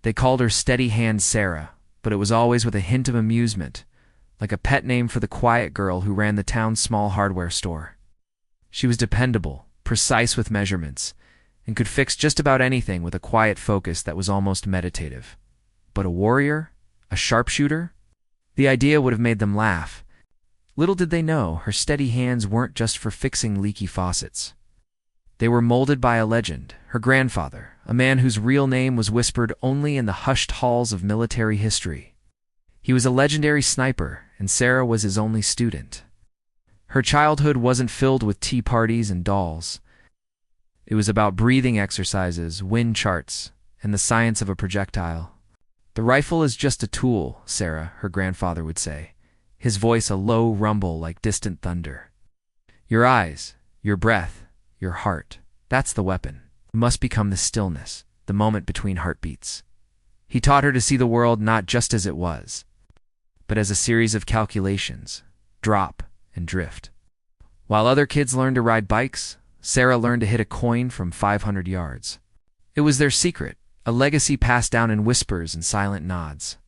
They called her Steady Hand Sarah, but it was always with a hint of amusement, like a pet name for the quiet girl who ran the town's small hardware store. She was dependable, precise with measurements, and could fix just about anything with a quiet focus that was almost meditative. But a warrior? A sharpshooter? The idea would have made them laugh. Little did they know her steady hands weren't just for fixing leaky faucets. They were molded by a legend, her grandfather, a man whose real name was whispered only in the hushed halls of military history. He was a legendary sniper, and Sarah was his only student. Her childhood wasn't filled with tea parties and dolls. It was about breathing exercises, wind charts, and the science of a projectile. "The rifle is just a tool, Sarah," her grandfather would say, his voice a low rumble like distant thunder. "Your eyes, your breath, your heart, that's the weapon. You must become the stillness, the moment between heartbeats." He taught her to see the world not just as it was, but as a series of calculations, drop and drift. While other kids learned to ride bikes, Sarah learned to hit a coin from 500 yards. It was their secret, a legacy passed down in whispers and silent nods.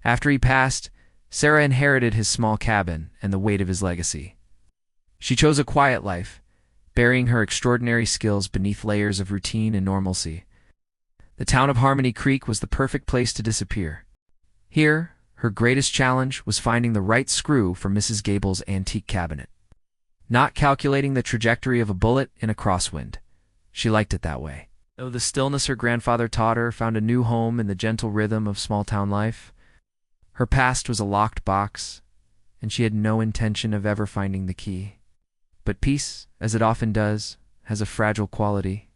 After he passed, Sarah inherited his small cabin and the weight of his legacy. She chose a quiet life, burying her extraordinary skills beneath layers of routine and normalcy. The town of Harmony Creek was the perfect place to disappear. Here, her greatest challenge was finding the right screw for Mrs. Gable's antique cabinet. Not calculating the trajectory of a bullet in a crosswind. She liked it that way. Though the stillness her grandfather taught her found a new home in the gentle rhythm of small-town life, her past was a locked box, and she had no intention of ever finding the key. But peace, as it often does, has a fragile quality.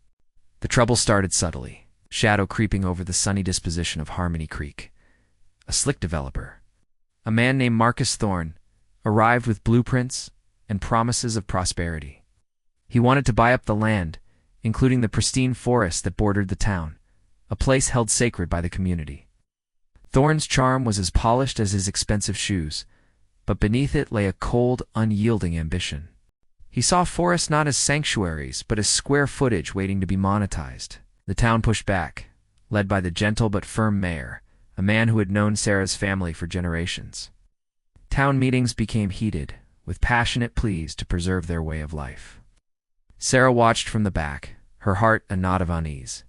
The trouble started subtly, shadow creeping over the sunny disposition of Harmony Creek. A slick developer, a man named Marcus Thorne, arrived with blueprints and promises of prosperity. He wanted to buy up the land, including the pristine forest that bordered the town, a place held sacred by the community. Thorne's charm was as polished as his expensive shoes, but beneath it lay a cold, unyielding ambition. He saw forests not as sanctuaries, but as square footage waiting to be monetized. The town pushed back, led by the gentle but firm mayor, a man who had known Sarah's family for generations. Town meetings became heated, with passionate pleas to preserve their way of life. Sarah watched from the back, her heart a knot of unease.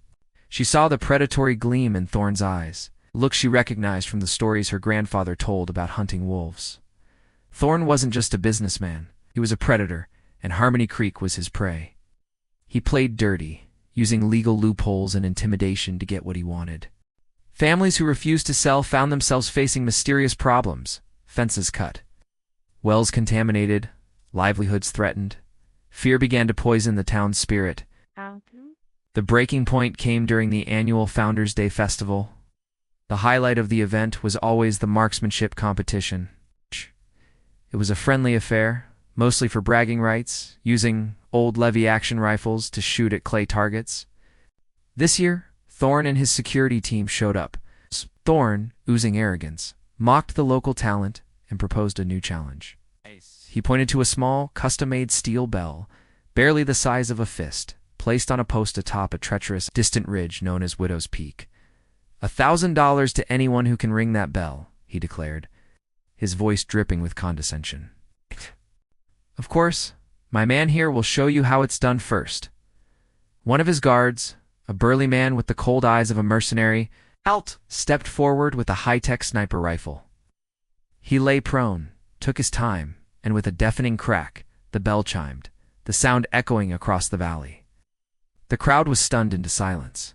She saw the predatory gleam in Thorne's eyes, a look she recognized from the stories her grandfather told about hunting wolves. Thorne wasn't just a businessman, he was a predator, and Harmony Creek was his prey. He played dirty, using legal loopholes and intimidation to get what he wanted. Families who refused to sell found themselves facing mysterious problems: fences cut, wells contaminated, livelihoods threatened. Fear began to poison the town's spirit. The breaking point came during the annual Founders' Day festival. The highlight of the event was always the marksmanship competition. It was a friendly affair, mostly for bragging rights, using old Levy action rifles to shoot at clay targets. This year, Thorne and his security team showed up. Thorne, oozing arrogance, mocked the local talent and proposed a new challenge. He pointed to a small, custom-made steel bell, barely the size of a fist, placed on a post atop a treacherous, distant ridge known as Widow's Peak. $1,000 to anyone who can ring that bell, he declared, his voice dripping with condescension. Of course, my man here will show you how it's done first. One of his guards, a burly man with the cold eyes of a mercenary, stepped forward with a high-tech sniper rifle. He lay prone, took his time, and with a deafening crack, the bell chimed, the sound echoing across the valley. The crowd was stunned into silence.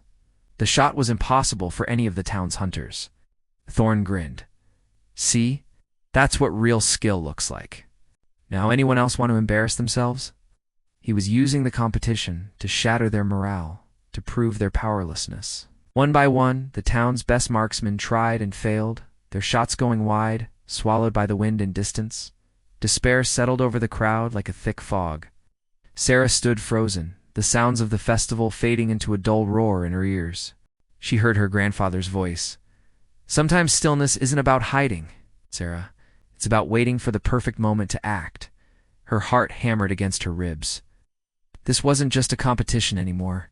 The shot was impossible for any of the town's hunters. Thorne grinned. "See? That's what real skill looks like. Now anyone else want to embarrass themselves?" He was using the competition to shatter their morale, to prove their powerlessness. One by one, the town's best marksmen tried and failed, their shots going wide, swallowed by the wind and distance. Despair settled over the crowd like a thick fog. Sarah stood frozen, the sounds of the festival fading into a dull roar in her ears. She heard her grandfather's voice. "Sometimes stillness isn't about hiding, Sarah. It's about waiting for the perfect moment to act." Her heart hammered against her ribs. This wasn't just a competition anymore.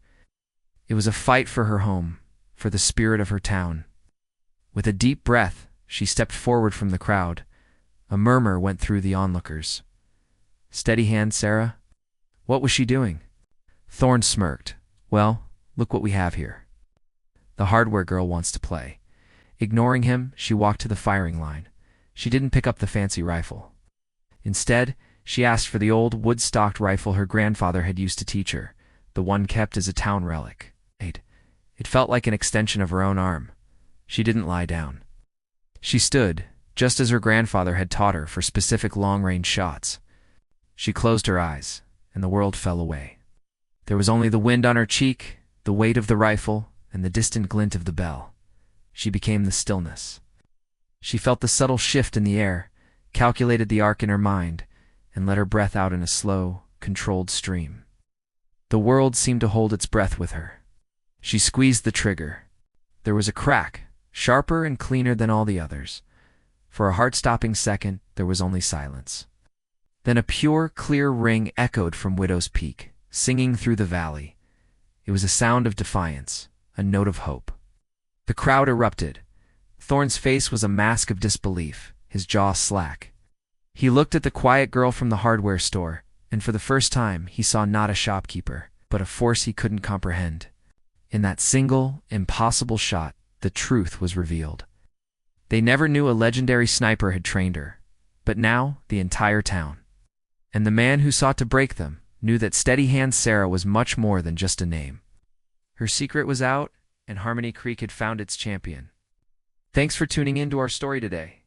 It was a fight for her home, for the spirit of her town. With a deep breath, she stepped forward from the crowd. A murmur went through the onlookers. Steady hand, Sarah? What was she doing? Thorne smirked. Well, look what we have here. The hardware girl wants to play. Ignoring him, she walked to the firing line. She didn't pick up the fancy rifle. Instead, she asked for the old wood-stocked rifle her grandfather had used to teach her, the one kept as a town relic. It felt like an extension of her own arm. She didn't lie down. She stood, just as her grandfather had taught her for specific long-range shots. She closed her eyes, and the world fell away. There was only the wind on her cheek, the weight of the rifle, and the distant glint of the bell. She became the stillness. She felt the subtle shift in the air, calculated the arc in her mind, and let her breath out in a slow, controlled stream. The world seemed to hold its breath with her. She squeezed the trigger. There was a crack, sharper and cleaner than all the others. For a heart-stopping second, there was only silence. Then a pure, clear ring echoed from Widow's Peak, singing through the valley. It was a sound of defiance, a note of hope. The crowd erupted. Thorne's face was a mask of disbelief, his jaw slack. He looked at the quiet girl from the hardware store, and for the first time he saw not a shopkeeper, but a force he couldn't comprehend. In that single, impossible shot, the truth was revealed. They never knew a legendary sniper had trained her, but now the entire town. And the man who sought to break them knew that Steady Hand Sarah was much more than just a name. Her secret was out, and Harmony Creek had found its champion. Thanks for tuning in to our story today.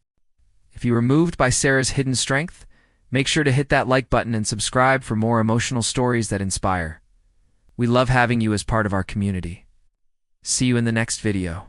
If you were moved by Sarah's hidden strength, make sure to hit that like button and subscribe for more emotional stories that inspire. We love having you as part of our community. See you in the next video.